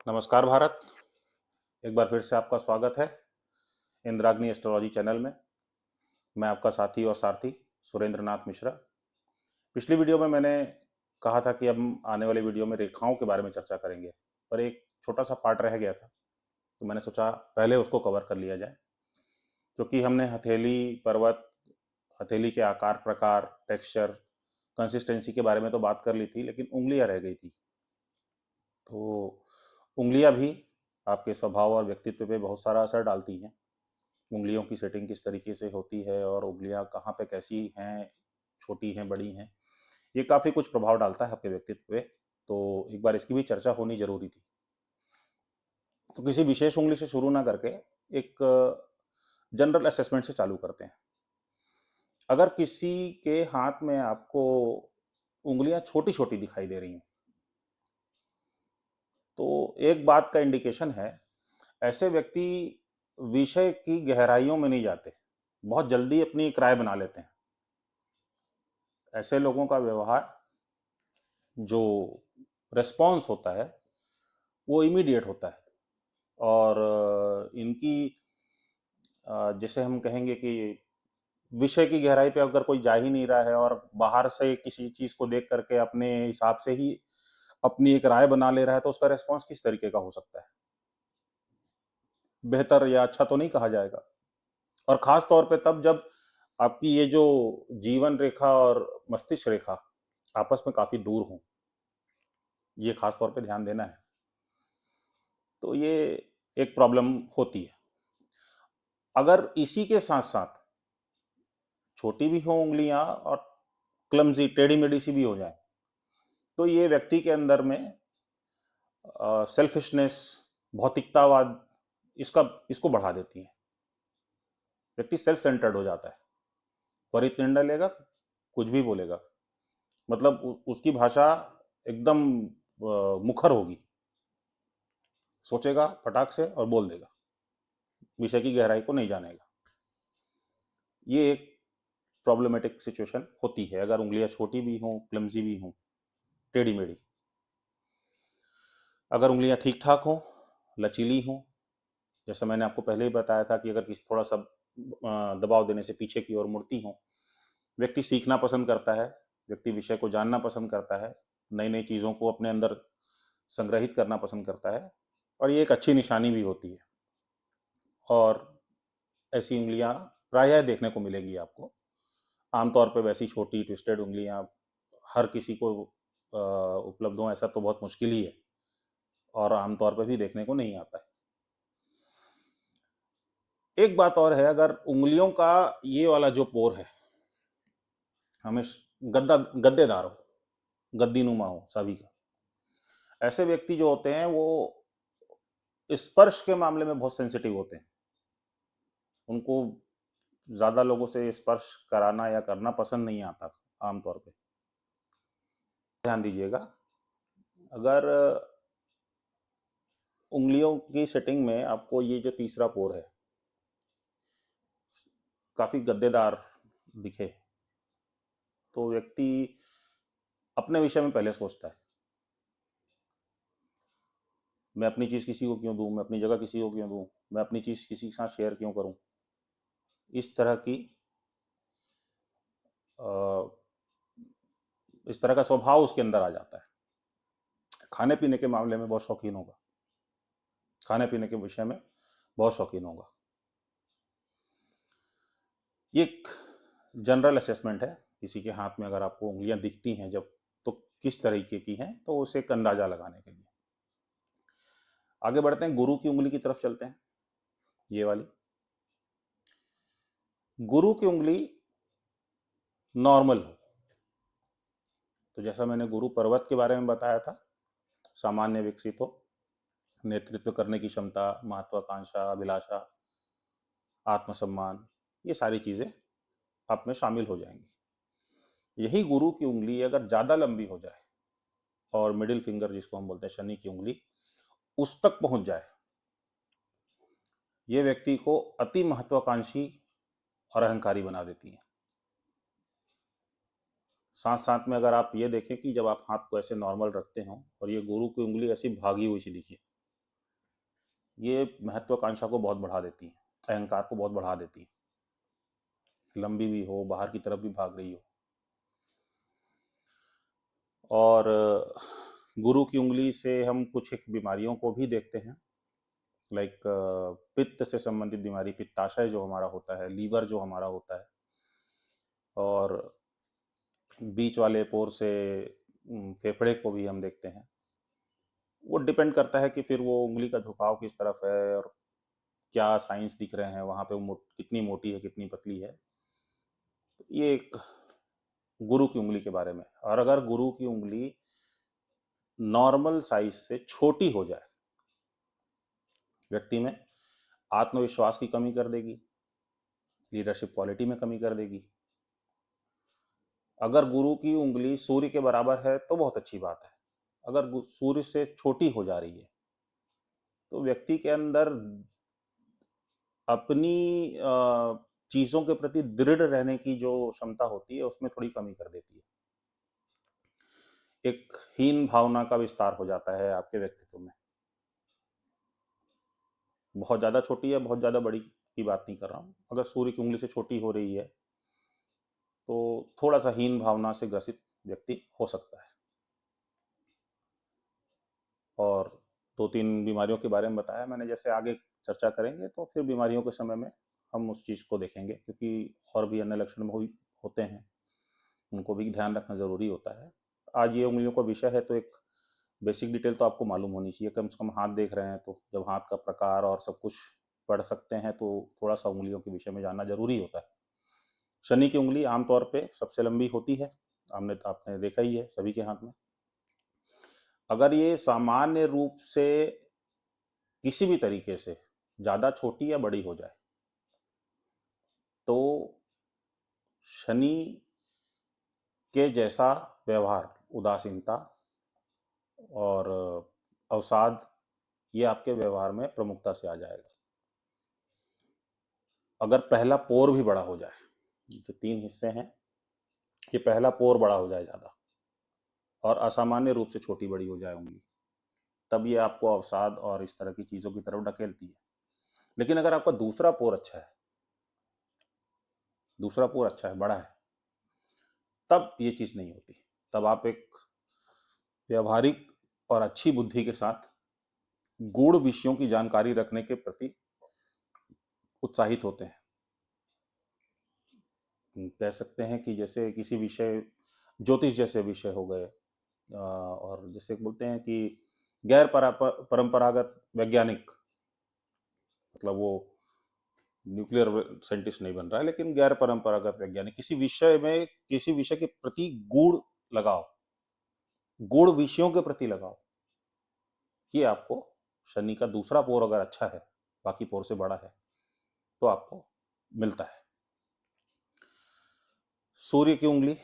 नमस्कार भारत। एक बार फिर से आपका स्वागत है इंद्राग्नि एस्ट्रोलॉजी चैनल में। मैं आपका साथी और सारथी सुरेंद्र नाथ मिश्रा। पिछली वीडियो में मैंने कहा था कि हम आने वाली वीडियो में रेखाओं के बारे में चर्चा करेंगे, पर एक छोटा सा पार्ट रह गया था, तो मैंने सोचा पहले उसको कवर कर लिया जाए। क्योंकि हमने हथेली, पर्वत, हथेली के आकार, प्रकार, टेक्सचर, कंसिस्टेंसी के बारे में तो बात कर ली थी, लेकिन उंगलियां रह गई थी। तो उंगलियां भी आपके स्वभाव और व्यक्तित्व पे बहुत सारा असर डालती हैं। उंगलियों की सेटिंग किस तरीके से होती है और उंगलियां कहाँ पे कैसी हैं, छोटी हैं, बड़ी हैं, ये काफ़ी कुछ प्रभाव डालता है आपके व्यक्तित्व पे। तो एक बार इसकी भी चर्चा होनी जरूरी थी। तो किसी विशेष उंगली से शुरू ना करके एक जनरल असेसमेंट से चालू करते हैं। अगर किसी के हाथ में आपको उंगलियां छोटी छोटी दिखाई दे रही हैं, तो एक बात का इंडिकेशन है, ऐसे व्यक्ति विषय की गहराइयों में नहीं जाते, बहुत जल्दी अपनी एक राय बना लेते हैं। ऐसे लोगों का व्यवहार, जो रिस्पॉन्स होता है, वो इमीडिएट होता है। और इनकी जैसे हम कहेंगे कि विषय की गहराई पे अगर कोई जा ही नहीं रहा है और बाहर से किसी चीज को देख करके अपने हिसाब से ही अपनी एक राय बना ले रहा है, तो उसका रिस्पॉन्स किस तरीके का हो सकता है? बेहतर या अच्छा तो नहीं कहा जाएगा। और खास तौर पे तब जब आपकी ये जो जीवन रेखा और मस्तिष्क रेखा आपस में काफी दूर हों, ये खास तौर पे ध्यान देना है। तो ये एक प्रॉब्लम होती है। अगर इसी के साथ साथ छोटी भी हो उंगलियां और क्लमजी, टेढ़ी मेढ़ी सी भी हो जाए, तो ये व्यक्ति के अंदर में सेल्फिशनेस, भौतिकतावाद, इसका इसको बढ़ा देती है। व्यक्ति सेल्फ सेंटर्ड हो जाता है, त्वरित निर्णय लेगा, कुछ भी बोलेगा। मतलब उसकी भाषा एकदम मुखर होगी, सोचेगा फटाक से और बोल देगा, विषय की गहराई को नहीं जानेगा। ये एक प्रॉब्लमेटिक सिचुएशन होती है अगर उंगलियां छोटी भी हों, क्लमजी भी हों, टेढ़ी मेढ़ी। अगर उंगलियां ठीक ठाक हों, लचीली हों, जैसा मैंने आपको पहले ही बताया था कि अगर किसी थोड़ा सा दबाव देने से पीछे की ओर मुड़ती हों, व्यक्ति सीखना पसंद करता है, व्यक्ति विषय को जानना पसंद करता है, नई नई चीज़ों को अपने अंदर संग्रहित करना पसंद करता है, और ये एक अच्छी निशानी भी होती है। और ऐसी उंगलियां प्रायः देखने को मिलेंगी आपको। आमतौर पे वैसी छोटी ट्विस्टेड उंगलियां हर किसी को उपलब्ध हों, ऐसा तो बहुत मुश्किल ही है, और आमतौर पे भी देखने को नहीं आता है। एक बात और है, अगर उंगलियों का ये वाला जो पोर है हमें गद्दा गद्देदार हो, गद्दी नुमा हो सभी का, ऐसे व्यक्ति जो होते हैं वो स्पर्श के मामले में बहुत सेंसिटिव होते हैं। उनको ज्यादा लोगों से स्पर्श कराना या करना पसंद नहीं आता आमतौर पे। ध्यान दीजिएगा, अगर उंगलियों की सेटिंग में आपको ये जो तीसरा पोर है काफी गद्देदार दिखे, तो व्यक्ति अपने विषय में पहले सोचता है, मैं अपनी चीज किसी को क्यों दूं, मैं अपनी जगह किसी को क्यों दूं, मैं अपनी चीज किसी के साथ शेयर क्यों करूं। अ, इस तरह का स्वभाव उसके अंदर आ जाता है। खाने पीने के मामले में बहुत शौकीन होगा, खाने पीने के विषय में बहुत शौकीन होगा। ये एक जनरल असेसमेंट है। किसी के हाथ में अगर आपको उंगलियां दिखती हैं जब, तो किस तरीके की हैं, तो उसे एक अंदाजा लगाने के लिए आगे बढ़ते हैं, गुरु की उंगली की तरफ चलते हैं। ये वाली गुरु की उंगली नॉर्मल हो, तो जैसा मैंने गुरु पर्वत के बारे में बताया था, सामान्य विकसित हो, नेतृत्व करने की क्षमता, महत्वाकांक्षा, अभिलाषा, आत्मसम्मान, ये सारी चीजें आप में शामिल हो जाएंगी। यही गुरु की उंगली अगर ज्यादा लंबी हो जाए और मिडिल फिंगर जिसको हम बोलते हैं शनि की उंगली, उस तक पहुंच जाए, ये व्यक्ति को अति महत्वाकांक्षी और अहंकारी बना देती है। साथ साथ में अगर आप ये देखें कि जब आप हाथ को ऐसे नॉर्मल रखते हो और ये गुरु की उंगली ऐसी भागी हुई सी दिखी, ये महत्वाकांक्षा को बहुत बढ़ा देती है, अहंकार को बहुत बढ़ा देती है, लंबी भी हो, बाहर की तरफ भी भाग रही हो। और गुरु की उंगली से हम कुछ एक बीमारियों को भी देखते हैं, लाइक पित्त से संबंधित बीमारी, पित्ताशय जो हमारा होता है, लीवर जो हमारा होता है, और बीच वाले पोर से फेफड़े को भी हम देखते हैं। वो डिपेंड करता है कि फिर वो उंगली का झुकाव किस तरफ है और क्या साइंस दिख रहे हैं वहाँ पे, वो कितनी मोटी है, कितनी पतली है। ये एक गुरु की उंगली के बारे में। और अगर गुरु की उंगली नॉर्मल साइज से छोटी हो जाए, व्यक्ति में आत्मविश्वास की कमी कर देगी, लीडरशिप क्वालिटी में कमी कर देगी। अगर गुरु की उंगली सूर्य के बराबर है तो बहुत अच्छी बात है। अगर सूर्य से छोटी हो जा रही है तो व्यक्ति के अंदर अपनी चीजों के प्रति दृढ़ रहने की जो क्षमता होती है उसमें थोड़ी कमी कर देती है। एक हीन भावना का विस्तार हो जाता है आपके व्यक्तित्व में। बहुत ज्यादा छोटी है, बहुत ज्यादा बड़ी की बात नहीं कर रहा हूँ, अगर सूर्य की उंगली से छोटी हो रही है तो थोड़ा सा हीन भावना से ग्रसित व्यक्ति हो सकता है। और दो तीन बीमारियों के बारे में बताया मैंने, जैसे आगे चर्चा करेंगे तो फिर बीमारियों के समय में हम उस चीज़ को देखेंगे, क्योंकि और भी अन्य लक्षण होते हैं, उनको भी ध्यान रखना ज़रूरी होता है। आज ये उंगलियों का विषय है तो एक बेसिक डिटेल तो आपको मालूम होनी चाहिए, कम से कम हाथ देख रहे हैं तो जब हाथ का प्रकार और सब कुछ पढ़ सकते हैं तो थोड़ा सा उंगलियों के विषय में जानना जरूरी होता है। शनि की उंगली आमतौर पे सबसे लंबी होती है, आपने देखा ही है सभी के हाथ में। अगर ये सामान्य रूप से किसी भी तरीके से ज़्यादा छोटी या बड़ी हो जाए तो शनि के जैसा व्यवहार, उदासीनता और अवसाद, ये आपके व्यवहार में प्रमुखता से आ जाएगा। अगर पहला पोर भी बड़ा हो जाए, जो तीन हिस्से हैं, ये पहला पोर बड़ा हो जाए ज़्यादा और असामान्य रूप से छोटी बड़ी हो जाए उंगली, तब ये आपको अवसाद और इस तरह की चीज़ों की तरफ ढकेलती है। लेकिन अगर आपका दूसरा पोर अच्छा है, दूसरा पोर अच्छा है, बड़ा है, तब ये चीज़ नहीं होती। तब आप एक व्यवहारिक और अच्छी बुद्धि के साथ गूढ़ विषयों की जानकारी रखने के प्रति उत्साहित होते हैं। कह सकते हैं कि जैसे किसी विषय, ज्योतिष जैसे विषय हो गए, और जैसे बोलते हैं कि गैर परंपरागत वैज्ञानिक, मतलब वो न्यूक्लियर साइंटिस्ट नहीं बन रहा है, लेकिन गैर परंपरागत वैज्ञानिक, किसी विषय में, किसी विषय के प्रति गूढ़ लगाव, गूढ़ विषयों के प्रति लगाव, ये आपको शनि का दूसरा पोर अगर अच्छा है, बाकी पोर से बड़ा है, तो आपको मिलता है। सूर्य की उंगली,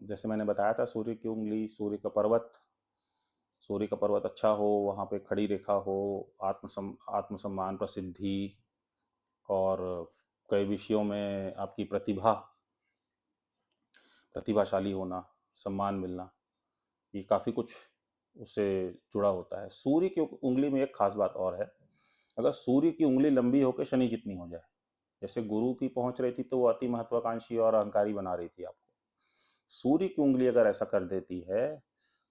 जैसे मैंने बताया था, सूर्य की उंगली, सूर्य का पर्वत अच्छा हो, वहाँ पे खड़ी रेखा हो, आत्मसम्मान, प्रसिद्धि और कई विषयों में आपकी प्रतिभाशाली होना, सम्मान मिलना, ये काफ़ी कुछ उससे जुड़ा होता है। सूर्य की उंगली में एक खास बात और है, अगर सूर्य की उंगली लंबी होकर शनि जितनी हो जाए, जैसे गुरु की पहुंच रही थी तो वो अति महत्वाकांक्षी और अहंकारी बना रही थी आपको, सूर्य की उंगली अगर ऐसा कर देती है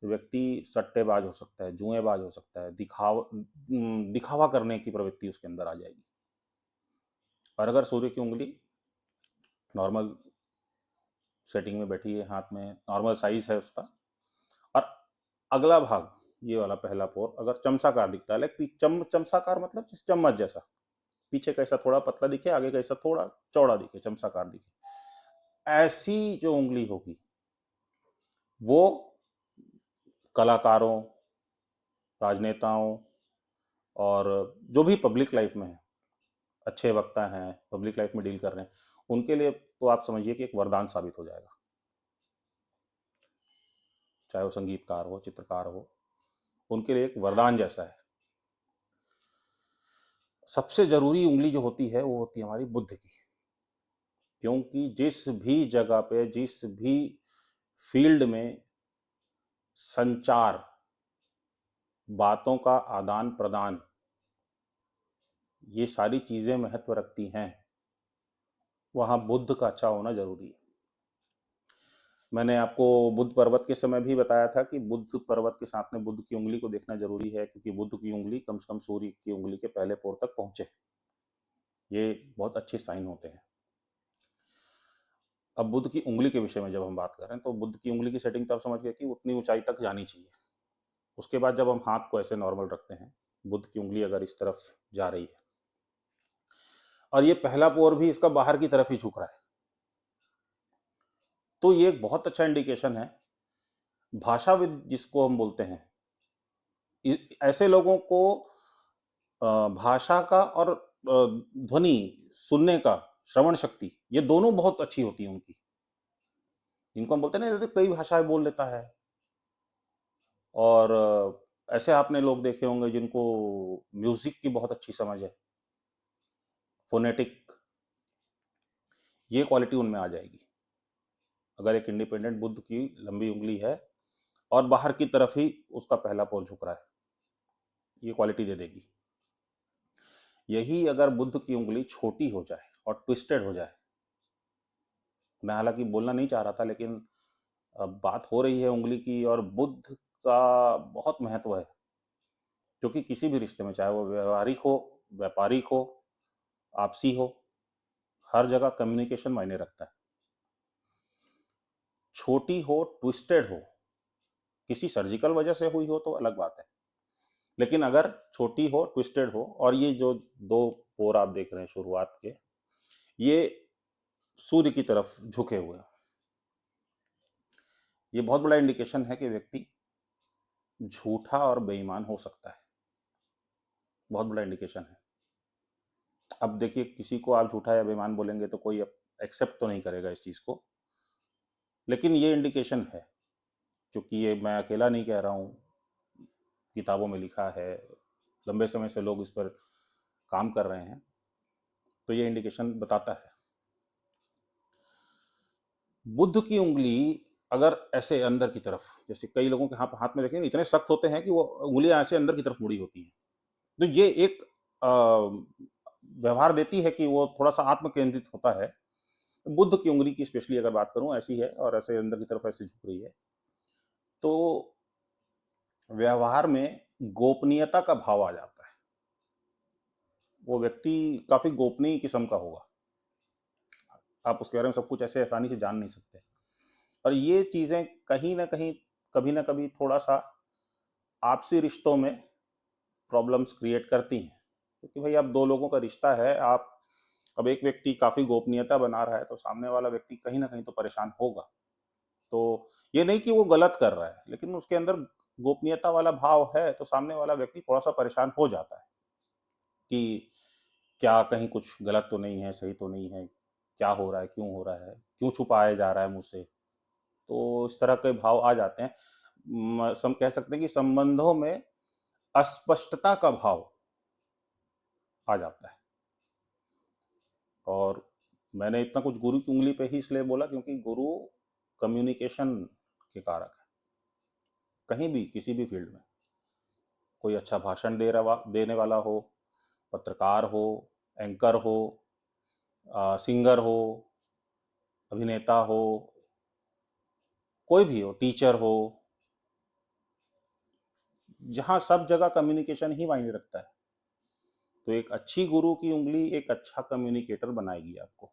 तो व्यक्ति सट्टेबाज हो सकता है, जुएबाज हो सकता है, दिखावा करने की प्रवृत्ति उसके अंदर आ जाएगी। और अगर सूर्य की उंगली नॉर्मल सेटिंग में बैठी है, हाथ में नॉर्मल साइज है उसका, और अगला भाग, ये वाला पहला पोर अगर चमसाकार दिखता है, लाइक चमसाकार मतलब चम्मच जैसा, पीछे कैसा थोड़ा पतला दिखे, आगे कैसा थोड़ा चौड़ा दिखे, चमसाकार दिखे, ऐसी जो उंगली होगी वो कलाकारों, राजनेताओं और जो भी पब्लिक लाइफ में है, अच्छे वक्ता हैं, पब्लिक लाइफ में डील कर रहे हैं, उनके लिए तो आप समझिए कि एक वरदान साबित हो जाएगा। चाहे वो संगीतकार हो, चित्रकार हो, उनके लिए एक वरदान जैसा है। सबसे जरूरी उंगली जो होती है वो होती है हमारी बुद्ध की, क्योंकि जिस भी जगह पे, जिस भी फील्ड में संचार, बातों का आदान प्रदान ये सारी चीजें महत्व रखती हैं, वहां बुध का अच्छा होना जरूरी है। मैंने आपको बुध पर्वत के समय भी बताया था कि बुध पर्वत के साथ में बुध की उंगली को देखना जरूरी है, क्योंकि बुध की उंगली कम से कम सूर्य की उंगली के पहले पोर तक पहुंचे। ये बहुत अच्छे साइन होते हैं। अब बुध की उंगली के विषय में जब हम बात कर रहे हैं, तो बुध की उंगली की सेटिंग तो आप समझ गए कि उतनी ऊंचाई तक जानी चाहिए। उसके बाद जब हम हाथ को ऐसे नॉर्मल रखते हैं, बुध की उंगली अगर इस तरफ जा रही है और ये पहला पोर भी इसका बाहर की तरफ ही झुक रहा है, तो ये एक बहुत अच्छा इंडिकेशन है। भाषाविद जिसको हम बोलते हैं, ऐसे लोगों को भाषा का और ध्वनि सुनने का, श्रवण शक्ति, ये दोनों बहुत अच्छी होती है उनकी। जिनको हम बोलते हैं ना, जैसे कई भाषाएं बोल लेता है, और ऐसे आपने लोग देखे होंगे जिनको म्यूजिक की बहुत अच्छी समझ है, फोनेटिक, ये क्वालिटी उनमें आ जाएगी अगर एक इंडिपेंडेंट बुद्ध की लंबी उंगली है और बाहर की तरफ ही उसका पहला पोर झुक रहा है, ये क्वालिटी दे देगी। यही अगर बुद्ध की उंगली छोटी हो जाए और ट्विस्टेड हो जाए, मैं हालांकि बोलना नहीं चाह रहा था, लेकिन अब बात हो रही है उंगली की, और बुद्ध का बहुत महत्व है, क्योंकि किसी भी रिश्ते में, चाहे वो व्यवहारिक हो, व्यापारिक हो, आपसी हो, हर जगह कम्युनिकेशन मायने रखता है। छोटी हो, ट्विस्टेड हो, किसी सर्जिकल वजह से हुई हो तो अलग बात है, लेकिन अगर छोटी हो, ट्विस्टेड हो, और ये जो दो पोर आप देख रहे हैं शुरुआत के, ये सूर्य की तरफ झुके हुए हैं, ये बहुत बड़ा इंडिकेशन है कि व्यक्ति झूठा और बेईमान हो सकता है। बहुत बड़ा इंडिकेशन है। अब देखिए, किसी को आप झूठा या बेईमान बोलेंगे तो कोई एक्सेप्ट तो नहीं करेगा इस चीज को, लेकिन ये इंडिकेशन है, क्योंकि ये मैं अकेला नहीं कह रहा हूँ, किताबों में लिखा है, लंबे समय से लोग इस पर काम कर रहे हैं, तो ये इंडिकेशन बताता है। बुद्ध की उंगली अगर ऐसे अंदर की तरफ, जैसे कई लोगों के हाथ हाथ में देखेंगे इतने सख्त होते हैं कि वो उंगलियां ऐसे अंदर की तरफ मुड़ी होती हैं, तो ये एक व्यवहार देती है कि वो थोड़ा सा आत्म केंद्रित होता है। बुद्ध की उंगली की स्पेशली अगर बात करूं, ऐसी है और ऐसे अंदर की तरफ ऐसे झुक रही है, तो व्यवहार में गोपनीयता का भाव आ जाता है। वो व्यक्ति काफी गोपनीय किस्म का होगा, आप उसके बारे में सब कुछ ऐसे आसानी से जान नहीं सकते, और ये चीजें कहीं ना कहीं, कभी ना कभी थोड़ा सा आपसी रिश्तों में प्रॉब्लम्स क्रिएट करती हैं, क्योंकि भाई अब दो लोगों का रिश्ता है, आप अब एक व्यक्ति काफी गोपनीयता बना रहा है, तो सामने वाला व्यक्ति कहीं ना कहीं तो परेशान होगा। तो ये नहीं कि वो गलत कर रहा है, लेकिन उसके अंदर गोपनीयता वाला भाव है, तो सामने वाला व्यक्ति थोड़ा सा परेशान हो जाता है कि क्या कहीं कुछ गलत तो नहीं है, सही तो नहीं है, क्या हो रहा है, क्यों हो रहा है, क्यों छुपाया जा रहा है मुझसे। तो इस तरह के भाव आ जाते हैं। सम कह सकते हैं कि संबंधों में अस्पष्टता का भाव आ जाता है। और मैंने इतना कुछ गुरु की उंगली पे ही इसलिए बोला क्योंकि गुरु कम्युनिकेशन के कारक है। कहीं भी, किसी भी फील्ड में, कोई अच्छा भाषण देने वाला हो, पत्रकार हो, एंकर हो, सिंगर हो, अभिनेता हो, कोई भी हो, टीचर हो, जहाँ सब जगह कम्युनिकेशन ही मायने रखता है। तो एक अच्छी गुरु की उंगली एक अच्छा कम्युनिकेटर बनाएगी आपको।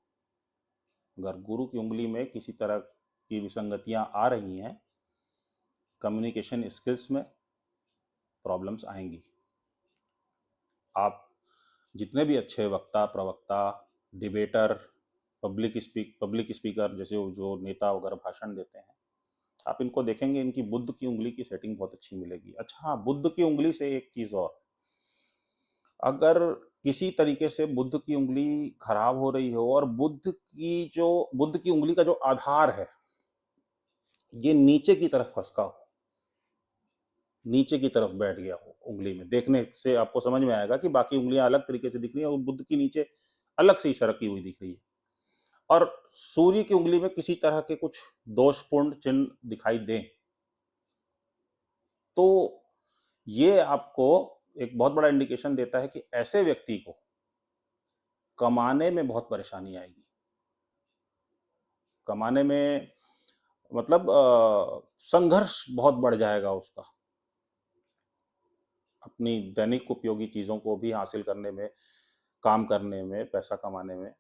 अगर गुरु की उंगली में किसी तरह की विसंगतियां आ रही हैं, कम्युनिकेशन स्किल्स में प्रॉब्लम्स आएंगी। आप जितने भी अच्छे वक्ता, प्रवक्ता, डिबेटर, पब्लिक स्पीकर, जैसे जो नेता वगैरह भाषण देते हैं, आप इनको देखेंगे, इनकी बुद्ध की उंगली की सेटिंग बहुत अच्छी मिलेगी। अच्छा हाँ, बुद्ध की उंगली से एक चीज और, अगर किसी तरीके से बुद्ध की उंगली खराब हो रही हो और बुद्ध की उंगली का जो आधार है ये नीचे की तरफ खसका हो, नीचे की तरफ बैठ गया हो उंगली में, देखने से आपको समझ में आएगा कि बाकी उंगलियां अलग तरीके से दिख रही है और बुद्ध की नीचे अलग से ही सरकी हुई दिख रही है, और सूर्य की उंगली में किसी तरह के कुछ दोषपूर्ण चिन्ह दिखाई दें, तो ये आपको एक बहुत बड़ा इंडिकेशन देता है कि ऐसे व्यक्ति को कमाने में बहुत परेशानी आएगी। कमाने में मतलब संघर्ष बहुत बढ़ जाएगा उसका। अपनी दैनिक उपयोगी चीज़ों को भी हासिल करने में, काम करने में, पैसा कमाने में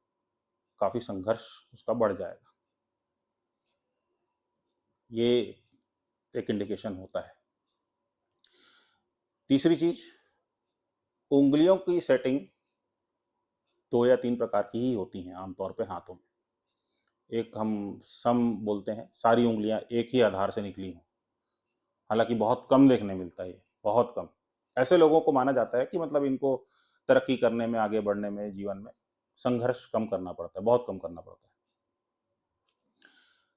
काफ़ी संघर्ष उसका बढ़ जाएगा। ये एक इंडिकेशन होता है। तीसरी चीज़, उँगलियों की सेटिंग 2 या 3 प्रकार की ही होती हैं आमतौर पे हाथों में। एक हम सम बोलते हैं, सारी उँगलियाँ एक ही आधार से निकली हों। हालाँकि बहुत कम देखने मिलता है ये, बहुत कम। ऐसे लोगों को माना जाता है कि मतलब इनको तरक्की करने में, आगे बढ़ने में, जीवन में संघर्ष कम करना पड़ता है, बहुत कम करना पड़ता है।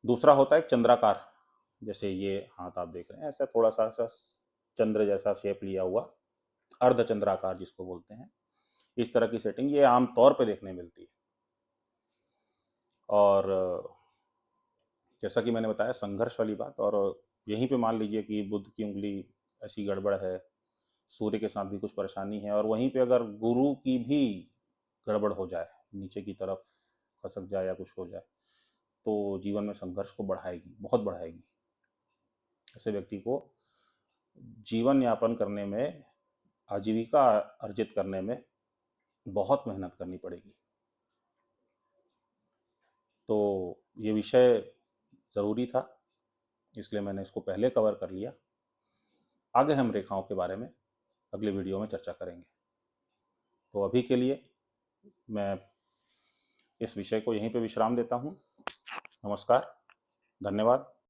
दूसरा होता है चंद्राकार, जैसे ये हाथ आप देख रहे हैं, ऐसा थोड़ा-सा ऐसा चंद्र जैसा शेप लिया हुआ, अर्धचंद्राकार जिसको बोलते हैं। इस तरह की सेटिंग ये आम तौर पे देखने मिलती है। और जैसा कि मैंने बताया संघर्ष वाली बात, और यहीं पे मान लीजिए कि बुध की उँगली ऐसी गड़बड़ है, सूर्य के साथ भी कुछ परेशानी है, और वहीं पे अगर गुरु की भी गड़बड़ हो जाए, नीचे की तरफ खसक जाए या कुछ हो जाए, तो जीवन में संघर्ष को बढ़ाएगी, बहुत बढ़ाएगी। ऐसे व्यक्ति को जीवन यापन करने में, आजीविका अर्जित करने में बहुत मेहनत करनी पड़ेगी। तो ये विषय ज़रूरी था, इसलिए मैंने इसको पहले कवर कर लिया। आगे हम रेखाओं के बारे में अगले वीडियो में चर्चा करेंगे। तो अभी के लिए मैं इस विषय को यहीं पे विश्राम देता हूँ। नमस्कार, धन्यवाद।